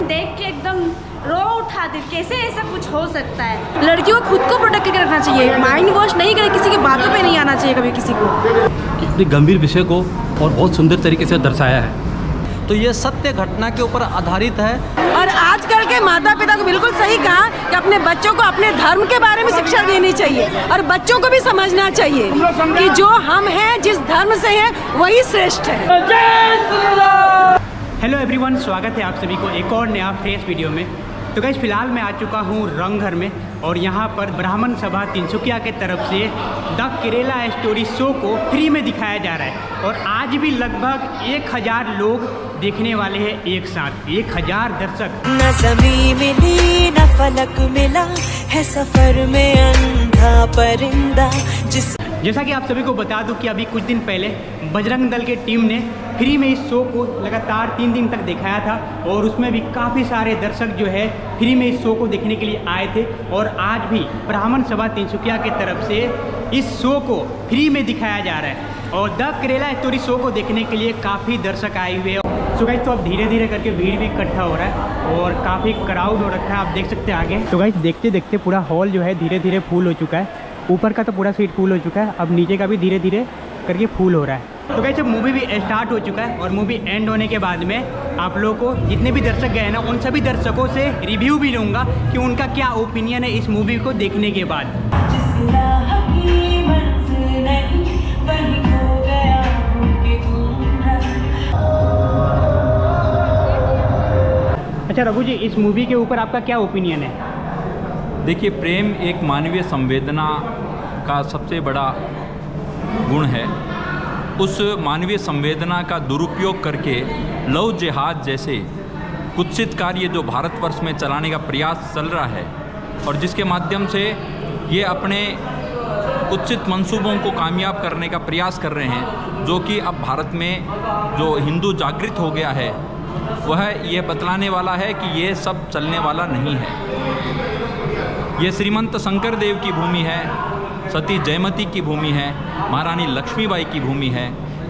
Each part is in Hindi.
देख के एकदम रो उठा दे, कैसे ऐसा कुछ हो सकता है। लड़कियों को खुद को प्रोटेक्ट करके रखना चाहिए, माइंड वॉश नहीं करे, किसी की बातों पे नहीं आना चाहिए कभी किसी को। कितने गंभीर विषय को और बहुत सुंदर तरीके से दर्शाया है। तो ये सत्य घटना के ऊपर आधारित है। और आजकल के माता पिता को बिल्कुल सही कहा कि अपने बच्चों को अपने धर्म के बारे में शिक्षा देनी चाहिए और बच्चों को भी समझना चाहिए कि जो हम हैं, जिस धर्म से हैं, वही श्रेष्ठ है। हेलो एवरीवन, स्वागत है आप सभी को एक और नया फ्रेश वीडियो में। तो गाइस फिलहाल मैं आ चुका हूँ रंगघर में और यहाँ पर ब्राह्मण सभा तिनसुकिया के तरफ से द केरला स्टोरी शो को फ्री में दिखाया जा रहा है और आज भी लगभग 1000 लोग देखने वाले हैं एक साथ। 1000 दर्शक। न ज़मीं मिली न फलक मिला है सफर में अंधा परिंदा जिस। जैसा कि आप सभी को बता दूं कि अभी कुछ दिन पहले बजरंग दल के टीम ने फ्री में इस शो को लगातार 3 दिन तक दिखाया था और उसमें भी काफ़ी सारे दर्शक जो है फ्री में इस शो को देखने के लिए आए थे। और आज भी ब्राह्मण सभा तिनसुकिया की तरफ से इस शो को फ्री में दिखाया जा रहा है और द केरला स्टोरी शो को देखने के लिए काफ़ी दर्शक आए हुए हैं। तो गाइस तो अब धीरे धीरे करके भीड़ भी इकट्ठा हो रहा है और काफ़ी क्राउड हो रखा है, आप देख सकते हैं आगे। तो गाइस देखते देखते पूरा हॉल जो है धीरे धीरे फुल हो चुका है। ऊपर का तो पूरा सीट फुल हो चुका है, अब नीचे का भी धीरे धीरे करके फुल हो रहा है। तो गाइस अब मूवी भी स्टार्ट हो चुका है और मूवी एंड होने के बाद में आप लोगों को जितने भी दर्शक गए ना, उन सभी दर्शकों से रिव्यू भी लूँगा कि उनका क्या ओपिनियन है इस मूवी को देखने के बाद। अच्छा रघु जी, इस मूवी के ऊपर आपका क्या ओपिनियन है? देखिए, प्रेम एक मानवीय संवेदना का सबसे बड़ा गुण है। उस मानवीय संवेदना का दुरुपयोग करके लव जिहाद जैसे कुत्सित कार्य जो भारतवर्ष में चलाने का प्रयास चल रहा है और जिसके माध्यम से ये अपने कुत्सित मंसूबों को कामयाब करने का प्रयास कर रहे हैं, जो कि अब भारत में जो हिंदू जागृत हो गया है वह ये बतलाने वाला है कि ये सब चलने वाला नहीं है। ये श्रीमंत शंकर देव की भूमि है, सती जयमती की भूमि है, महारानी लक्ष्मीबाई की भूमि है।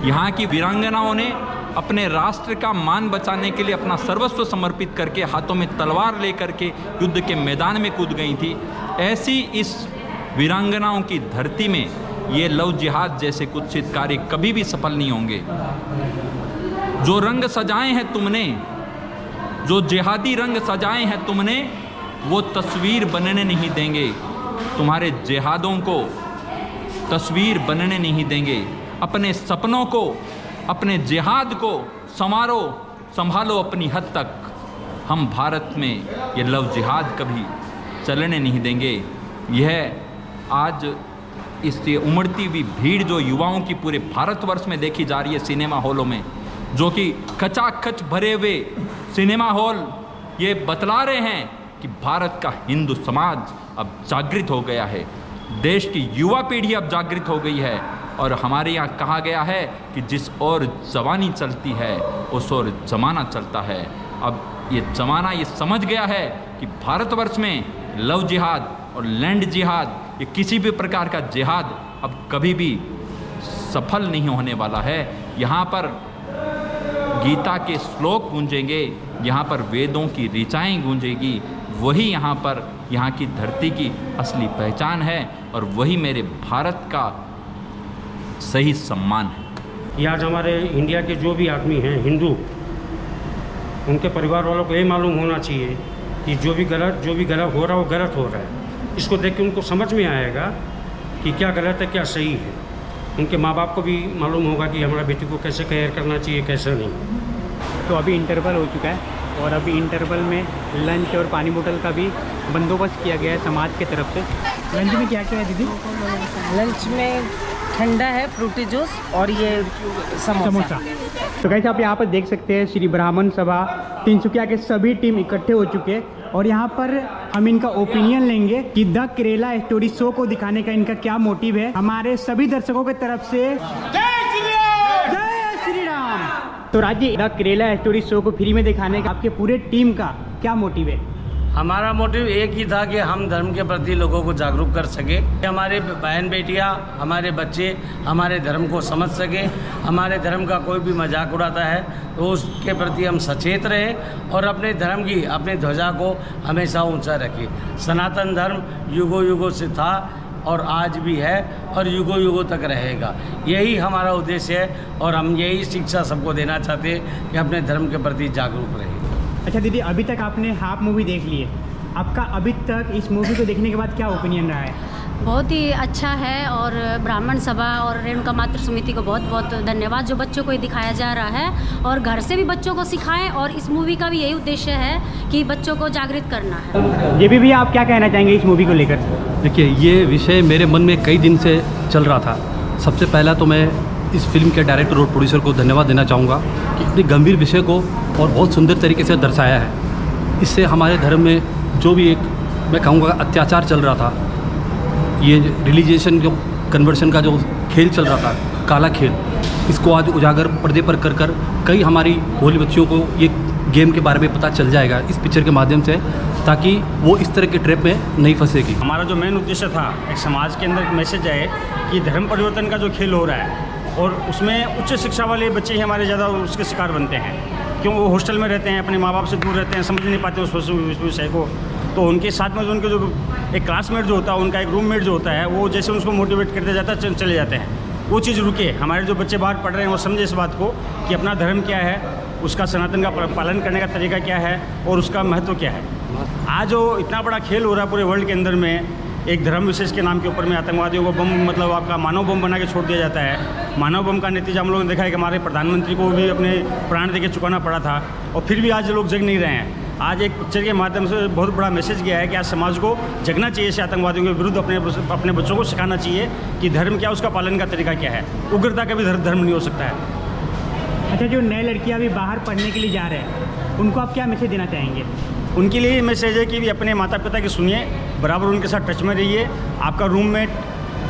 यहाँ की वीरांगनाओं ने अपने राष्ट्र का मान बचाने के लिए अपना सर्वस्व समर्पित करके हाथों में तलवार लेकर के युद्ध के मैदान में कूद गई थी। ऐसी इस वीरांगनाओं की धरती में ये लव जिहाद जैसे कुत्सित कार्य कभी भी सफल नहीं होंगे। जो रंग सजाए हैं तुमने, जो जिहादी रंग सजाए हैं तुमने, वो तस्वीर बनने नहीं देंगे। तुम्हारे जिहादों को तस्वीर बनने नहीं देंगे। अपने सपनों को, अपने जिहाद को संभालो अपनी हद तक। हम भारत में ये लव जिहाद कभी चलने नहीं देंगे। यह आज इससे उमड़ती हुई भीड़ जो युवाओं की पूरे भारतवर्ष में देखी जा रही है सिनेमा हॉलों में, जो कि खचाखच भरे हुए सिनेमा हॉल ये बतला रहे हैं कि भारत का हिंदू समाज अब जागृत हो गया है, देश की युवा पीढ़ी अब जागृत हो गई है। और हमारे यहाँ कहा गया है कि जिस ओर जवानी चलती है उस ओर जमाना चलता है। अब ये जमाना ये समझ गया है कि भारतवर्ष में लव जिहाद और लैंड जिहाद, ये किसी भी प्रकार का जिहाद अब कभी भी सफल नहीं होने वाला है। यहाँ पर गीता के श्लोक गूंजेंगे, यहाँ पर वेदों की ऋचाएँ गूंजेगी। वही यहाँ पर यहाँ की धरती की असली पहचान है और वही मेरे भारत का सही सम्मान है। ये आज हमारे इंडिया के जो भी आदमी हैं हिंदू, उनके परिवार वालों को ये मालूम होना चाहिए कि जो भी गलत हो रहा है वो गलत हो रहा है। इसको देख के उनको समझ में आएगा कि क्या गलत है क्या सही है। उनके माँ बाप को भी मालूम होगा कि हमारा बेटी को कैसे केयर करना चाहिए कैसे नहीं। तो अभी इंटरवल हो चुका है और अभी इंटरवल में लंच और पानी बोतल का भी बंदोबस्त किया गया है समाज की तरफ से। लंच में क्या क्या है दीदी? लंच में ठंडा है फ्रूटी जूस और ये समोसा। तो गाइस आप यहाँ पर देख सकते हैं श्री ब्राह्मण सभा तिनसुकिया के सभी टीम इकट्ठे हो चुके हैं और यहाँ पर हम इनका ओपिनियन लेंगे कि द केरला स्टोरी शो को दिखाने का इनका क्या मोटिव है। हमारे सभी दर्शकों की तरफ से जय श्री राम। तो राजी, द केरला स्टोरी शो को फ्री में दिखाने का आपके पूरे टीम का क्या मोटिव है? हमारा मोटिव एक ही था कि हम धर्म के प्रति लोगों को जागरूक कर सके, हमारे बहन बेटियां, हमारे बच्चे हमारे धर्म को समझ सके, हमारे धर्म का कोई भी मजाक उड़ाता है तो उसके प्रति हम सचेत रहे और अपने धर्म की, अपनी ध्वजा को हमेशा ऊंचा रखें। सनातन धर्म युगों युगों से था और आज भी है और युगों युगों तक रहेगा। यही हमारा उद्देश्य है और हम यही शिक्षा सबको देना चाहते हैं कि अपने धर्म के प्रति जागरूक रहें। अच्छा दीदी, अभी तक आपने हाफ मूवी देख ली है, आपका अभी तक इस मूवी को देखने के बाद क्या ओपिनियन रहा है? बहुत ही अच्छा है और ब्राह्मण सभा और रेणुका मातृ समिति को बहुत बहुत धन्यवाद जो बच्चों को ये दिखाया जा रहा है और घर से भी बच्चों को सिखाएं और इस मूवी का भी यही उद्देश्य है कि बच्चों को जागृत करना है। ये भी आप क्या कहना चाहेंगे इस मूवी को लेकर? देखिए, ये विषय मेरे मन में कई दिन से चल रहा था। सबसे पहला तो मैं इस फिल्म के डायरेक्टर और प्रोड्यूसर को धन्यवाद देना चाहूँगा कि इतने गंभीर विषय को और बहुत सुंदर तरीके से दर्शाया है। इससे हमारे धर्म में जो भी एक मैं कहूँगा अत्याचार चल रहा था, ये रिलीजिएशन जो कन्वर्शन का जो खेल चल रहा था, काला खेल, इसको आज उजागर पर्दे पर कर कर कई हमारी भोली बच्चियों को ये गेम के बारे में पता चल जाएगा इस पिक्चर के माध्यम से, ताकि वो इस तरह के ट्रैप में नहीं फंसेगी। हमारा जो मेन उद्देश्य था, एक समाज के अंदर मैसेज है कि धर्म परिवर्तन का जो खेल हो रहा है और उसमें उच्च शिक्षा वाले बच्चे ही हमारे ज़्यादा उसके शिकार बनते हैं, क्यों वो हॉस्टल में रहते हैं, अपने माँ बाप से दूर रहते हैं, समझ नहीं पाते उस विषय को। तो उनके साथ में जो उनके जो एक क्लासमेट जो होता है, उनका एक रूममेट जो होता है, वो जैसे उसको मोटिवेट करते जाता है चले जाते हैं। वो चीज़ रुके, हमारे जो बच्चे बाहर पढ़ रहे हैं वो समझे इस बात को कि अपना धर्म क्या है, उसका सनातन का पालन करने का तरीका क्या है और उसका महत्व क्या है। आज जो इतना बड़ा खेल हो रहा है पूरे वर्ल्ड के अंदर में, एक धर्म विशेष के नाम के ऊपर में आतंकवादियों को बम, मतलब आपका मानव बम बना के छोड़ दिया जाता है। मानव बम का नतीजा हम लोगों ने देखा है कि हमारे प्रधानमंत्री को भी अपने प्राण दे के चुकाना पड़ा था और फिर भी आज लोग जग नहीं रहे हैं। आज एक पिक्चर के माध्यम से बहुत बड़ा मैसेज गया है कि आज समाज को जगना चाहिए, से आतंकवादियों के विरुद्ध अपने बच्चों को सिखाना चाहिए कि धर्म क्या, उसका पालन का तरीका क्या है। उग्रता का भी धर्म नहीं हो सकता है। अच्छा, जो नए लड़कियां भी बाहर पढ़ने के लिए जा रहे हैं, उनको आप क्या मैसेज देना चाहेंगे? उनके लिए मैसेज है कि अपने माता पिता की सुनिए, बराबर उनके साथ टच में रहिए। आपका रूममेट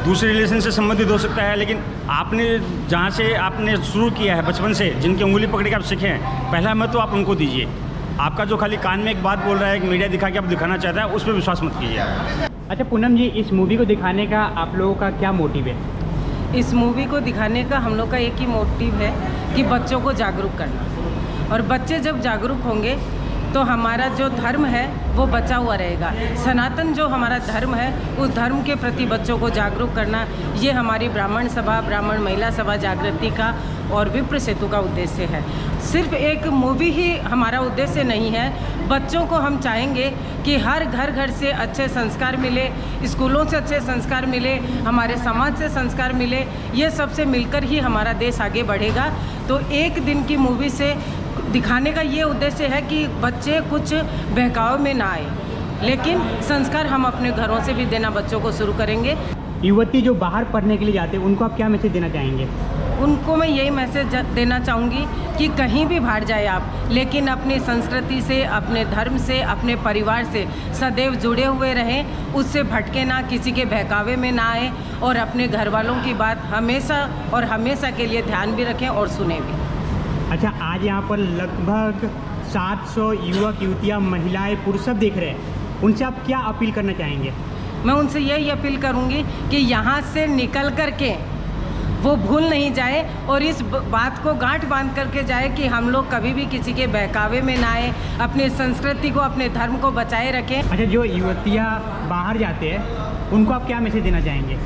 दूसरे रिलेशन से संबंधित हो सकता है, लेकिन आपने जहाँ से आपने शुरू किया है बचपन से, जिनकी उंगली पकड़ के आप सीखे हैं, पहला महत्व आप उनको दीजिए। आपका जो खाली कान में एक बात बोल रहा है, एक मीडिया दिखा के आप दिखाना चाहता है, उस पर विश्वास मत कीजिए। अच्छा पूनम जी, इस मूवी को दिखाने का आप लोगों का क्या मोटिव है? इस मूवी को दिखाने का हम लोग का एक ही मोटिव है कि बच्चों को जागरूक करना, और बच्चे जब जागरूक होंगे तो हमारा जो धर्म है वो बचा हुआ रहेगा। सनातन जो हमारा धर्म है, उस धर्म के प्रति बच्चों को जागरूक करना, ये हमारी ब्राह्मण सभा, ब्राह्मण महिला सभा जागृति का और विप्र सेतु का उद्देश्य है। सिर्फ एक मूवी ही हमारा उद्देश्य नहीं है। बच्चों को हम चाहेंगे कि हर घर से अच्छे संस्कार मिले, स्कूलों से अच्छे संस्कार मिले, हमारे समाज से संस्कार मिले। ये सबसे मिलकर ही हमारा देश आगे बढ़ेगा। तो एक दिन की मूवी से दिखाने का ये उद्देश्य है कि बच्चे कुछ बहकाव में ना आए, लेकिन संस्कार हम अपने घरों से भी देना बच्चों को शुरू करेंगे। युवती जो बाहर पढ़ने के लिए जाते हैं, उनको आप क्या मैसेज देना चाहेंगे? उनको मैं यही मैसेज देना चाहूँगी कि कहीं भी बाहर जाए आप, लेकिन अपनी संस्कृति से, अपने धर्म से, अपने परिवार से सदैव जुड़े हुए रहें, उससे भटके ना, किसी के बहकावे में ना आए, और अपने घर वालों की बात हमेशा और हमेशा के लिए ध्यान भी रखें और सुने भी। अच्छा, आज यहाँ पर लगभग 700 युवक युवतियाँ, महिलाएं, पुरुष सब देख रहे हैं, उनसे आप क्या अपील करना चाहेंगे? मैं उनसे यही अपील करूँगी कि यहाँ से निकल कर के वो भूल नहीं जाए और इस बात को गांठ बांध करके जाए कि हम लोग कभी भी किसी के बहकावे में ना आए, अपनी संस्कृति को, अपने धर्म को बचाए रखें। अच्छा, जो युवतियाँ बाहर जाते हैं, उनको आप क्या मैसेज देना चाहेंगे?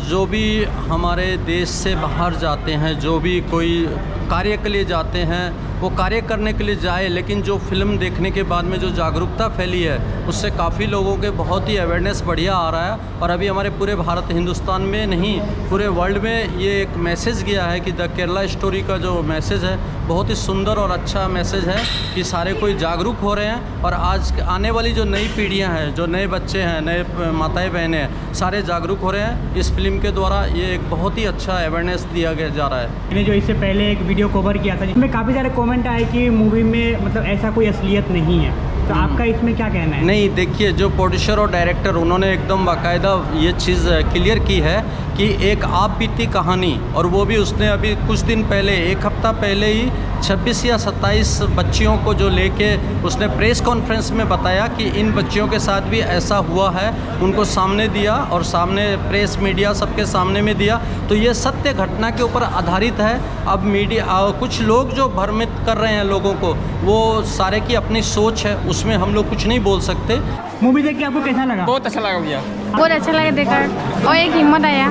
जो भी हमारे देश से बाहर जाते हैं, जो भी कोई कार्य के लिए जाते हैं, वो कार्य करने के लिए जाए, लेकिन जो फिल्म देखने के बाद में जो जागरूकता फैली है, उससे काफ़ी लोगों के बहुत ही अवेयरनेस बढ़िया आ रहा है। और अभी हमारे पूरे भारत हिंदुस्तान में नहीं, पूरे वर्ल्ड में ये एक मैसेज गया है कि द केरला स्टोरी का जो मैसेज है, बहुत ही सुंदर और अच्छा मैसेज है कि सारे कोई जागरूक हो रहे हैं। और आज आने वाली जो नई पीढ़ियाँ हैं, जो नए बच्चे हैं, नए माताएँ बहनें हैं, सारे जागरूक हो रहे हैं। इस फिल्म के द्वारा ये एक बहुत ही अच्छा अवेयरनेस दिया गया जा रहा है। मैंने जो इससे पहले एक वीडियो कवर किया था, जिसमें काफ़ी सारे कमेंट आए कि मूवी में मतलब ऐसा कोई असलियत नहीं है, तो आपका इसमें क्या कहना है? नहीं, देखिए, जो प्रोड्यूसर और डायरेक्टर उन्होंने एकदम बाकायदा ये चीज़ क्लियर की है कि एक आप बीती कहानी, और वो भी उसने अभी कुछ दिन पहले, एक हफ्ता पहले ही 26 या 27 बच्चियों को जो लेके उसने प्रेस कॉन्फ्रेंस में बताया कि इन बच्चियों के साथ भी ऐसा हुआ है, उनको सामने दिया और सामने प्रेस मीडिया सबके सामने में दिया। तो ये सत्य घटना के ऊपर आधारित है। अब मीडिया कुछ लोग जो भ्रमित कर रहे हैं लोगों को, वो सारे की अपनी सोच है, उसमें हम लोग कुछ नहीं बोल सकते। मूवी देख के आपको कैसा लगा? बहुत अच्छा लगा भैया, बहुत अच्छा लगा देखकर, और एक हिम्मत आया।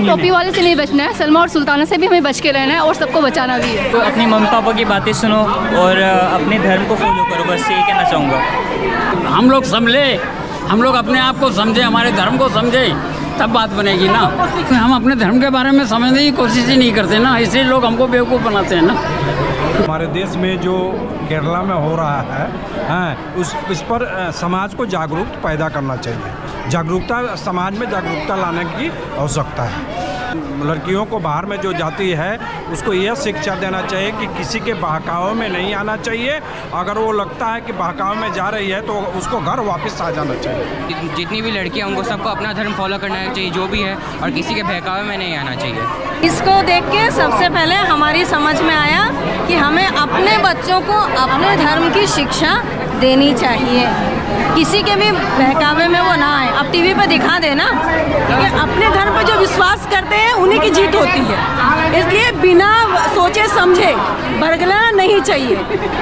टोपी वाले से नहीं बचना है, सलमा और सुल्ताना से भी हमें बच के रहना है और सबको बचाना भी है। तो अपनी मम्मी पापा की बातें सुनो और अपने धर्म को फॉलो करो, बस यही कहना चाहूँगा। हम लोग समझे, हम लोग अपने आप को समझे, हमारे धर्म को समझे, तब बात बनेगी ना। हम अपने धर्म के बारे में समझने की कोशिश ही नहीं करते ना, इसलिए लोग हमको बेवकूफ़ बनाते हैं ना। हमारे देश में जो केरला में हो रहा है उस पर समाज को जागरूक पैदा करना चाहिए। जागरूकता, समाज में जागरूकता लाने की आवश्यकता है। लड़कियों को बाहर में जो जाती है उसको यह शिक्षा देना चाहिए कि किसी के बहकावे में नहीं आना चाहिए। अगर वो लगता है कि बहकावे में जा रही है तो उसको घर वापस आ जाना चाहिए। जितनी भी लड़कियां उनको सबको अपना धर्म फॉलो करना चाहिए जो भी है, और किसी के बहकावे में नहीं आना चाहिए। इसको देख के सबसे पहले हमारी समझ में आया कि हमें अपने बच्चों को अपने धर्म की शिक्षा देनी चाहिए, किसी के भी बहकावे में वो ना आए। अब टीवी पे दिखा देना, क्योंकि अपने धर्म पे जो विश्वास करते हैं उन्हीं की जीत होती है। इसलिए बिना सोचे समझे बरगलाना नहीं चाहिए।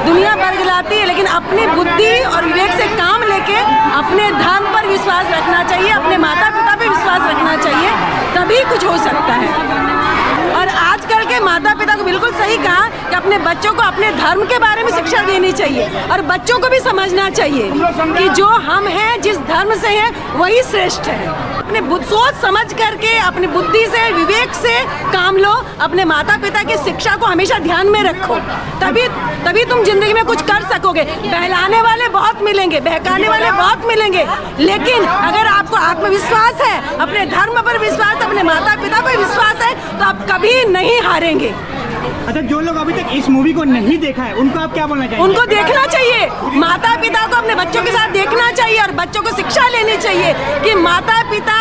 दुनिया बरगलाती है, लेकिन अपनी बुद्धि और विवेक से काम लेके अपने धर्म पर विश्वास रखना चाहिए, अपने माता पिता पे विश्वास रखना चाहिए, तभी कुछ हो सकता है। और आजकल के माता पिता को बिल्कुल सही कहा कि अपने बच्चों को अपने धर्म के बारे में शिक्षा देनी चाहिए, और बच्चों को भी समझना चाहिए कि जो हम हैं, जिस धर्म से हैं, वही श्रेष्ठ है। अपने सोच समझ करके अपनी बुद्धि से, विवेक से काम लो, अपने माता पिता की शिक्षा को हमेशा ध्यान में रखो, तभी तुम जिंदगी में कुछ कर सकोगे। बहलाने वाले बहुत मिलेंगे, बहकाने वाले बहुत मिलेंगे, लेकिन अगर आपको आत्मविश्वास है, अपने धर्म पर विश्वास, अपने माता पिता पर विश्वास है, तो आप कभी नहीं हारेंगे। अच्छा, जो लोग अभी तक इस मूवी को नहीं देखा है उनको आप क्या बोलना चाहिए? उनको देखना चाहिए, माता पिता को अपने बच्चों के साथ देखना चाहिए, और बच्चों को शिक्षा लेनी चाहिए कि माता पिता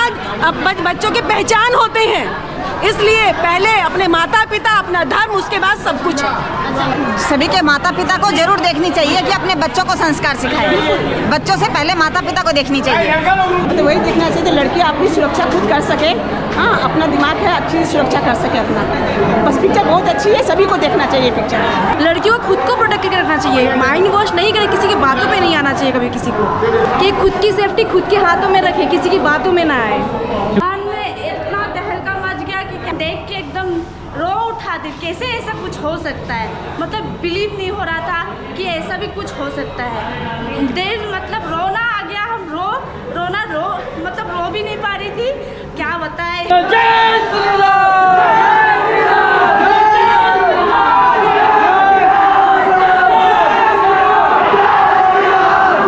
बच्चों की पहचान होते हैं। इसलिए पहले अपने माता पिता, अपना धर्म, उसके बाद सब कुछ है। सभी के माता पिता को जरूर देखनी चाहिए कि अपने बच्चों को संस्कार सिखाएं। बच्चों से पहले माता पिता को देखनी चाहिए। तो वही देखना चाहिए, लड़कियां अपनी सुरक्षा खुद कर सके। हाँ, अपना दिमाग है, अच्छी सुरक्षा कर सके अपना। बस पिक्चर बहुत अच्छी है, सभी को देखना चाहिए पिक्चर। लड़कियों को खुद को प्रोटेक्ट करके रखना चाहिए, माइंड वॉश नहीं करे, किसी की बातों पे नहीं आना चाहिए कभी किसी को, कि खुद की सेफ्टी खुद के हाथों में रखे, किसी की बातों में ना आए। इतना तहलका मच गया कि देख के एकदम रो उठा दी, कैसे ऐसा कुछ हो सकता है। मतलब बिलीव नहीं हो रहा था कि ऐसा भी कुछ हो सकता है। देर मतलब